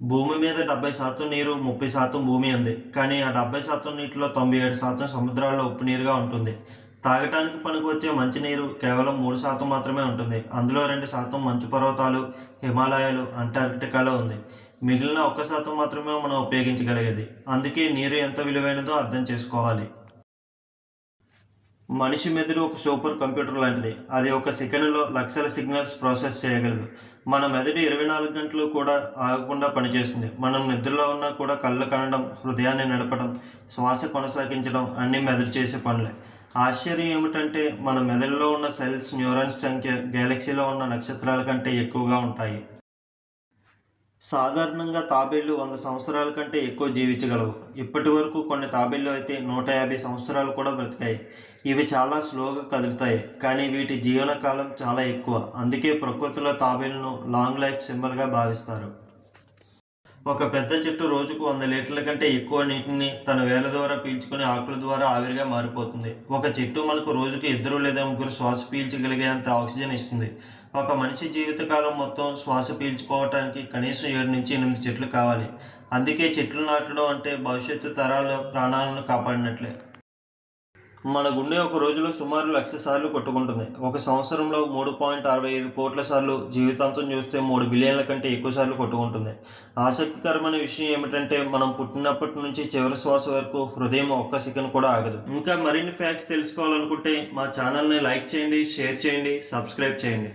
భూమి మీద 70% నీరు, 30% భూమి ఉంది. కానీ ఆ 70% నీటిలో 97% సముద్రాల్లో ఉప్పు నీరుగా ఉంటుంది. తాగటానికి పనికొచ్చే మంచినీరు కేవలం 3% మాత్రమే ఉంటుంది. అందులో 2% మంచు పర్వతాలు, హిమాలయాలు, అంటార్కిటికాలో ఉంది. మిగిలిన 1% మాత్రమే మనం ఉపయోగించగలిగేది. అందుకే నీరు ఎంత విలువైనదో అర్థం చేసుకోవాలి. మనిషి మెదడు ఒక సూపర్ కంప్యూటర్ లాంటిది. అది ఒక సెకనులో లక్షల సిగ్నల్స్ ప్రాసెస్ చేయగలదు. మన మెదడు 24 గంటలు కూడా ఆగకుండా పనిచేస్తుంది. మనం నిద్రలో ఉన్నా కూడా కళ్ళు కనడం, హృదయాన్ని నడపడం, శ్వాస కొనసాగించడం అన్నీ మెదడు చేసే పనులే. ఆశ్చర్యం ఏమిటంటే మన మెదడులో ఉన్న సెల్స్, న్యూరాన్స్ సంఖ్య గెలాక్సీలో ఉన్న నక్షత్రాల కంటే ఎక్కువగా ఉంటాయి. సాధారణంగా తాబేళ్లు 100 సంవత్సరాల కంటే ఎక్కువ జీవించగలవు. ఇప్పటి వరకు కొన్ని తాబేళ్లు అయితే 150 సంవత్సరాలు కూడా బ్రతికాయి. ఇవి చాలా స్లోగా కదులుతాయి, కానీ వీటి జీవనకాలం చాలా ఎక్కువ. అందుకే ప్రకృతిలో తాబేళ్లను లాంగ్ లైఫ్ సింబల్గా భావిస్తారు. ఒక పెద్ద చెట్టు రోజుకు 100 లీటర్ల కంటే ఎక్కువ నీటిని తన వేళ్ళ ద్వారా పీల్చుకుని ఆకుల ద్వారా ఆవిరిగా మారిపోతుంది. ఒక చెట్టు మనకు రోజుకు 2 లేదా 3 శ్వాస పీల్చగలిగేంత ఆక్సిజన్ ఇస్తుంది. ఒక మనిషి జీవితకాలం మొత్తం శ్వాస పీల్చుకోవటానికి కనీసం 7 నుంచి 8 చెట్లు కావాలి. అందుకే చెట్లు నాటడం అంటే భవిష్యత్తు తరాల ప్రాణాలను కాపాడినట్లే. మన గుండె ఒక రోజులో సుమారు 1,00,000 సార్లు కొట్టుకుంటుంది. ఒక సంవత్సరంలో 3.65 కోట్ల సార్లు, జీవితాంతం చూస్తే 3 బిలియన్ల కంటే ఎక్కువ సార్లు కొట్టుకుంటుంది. ఆసక్తికరమైన విషయం ఏమిటంటే మనం పుట్టినప్పటి నుంచి చివరి శ్వాస వరకు హృదయం ఒక్క సెకండ్ కూడా ఆగదు. ఇంకా మరిన్ని ఫ్యాక్ట్స్ తెలుసుకోవాలనుకుంటే మా ఛానల్ని లైక్ చేయండి, షేర్ చేయండి, సబ్స్క్రైబ్ చేయండి.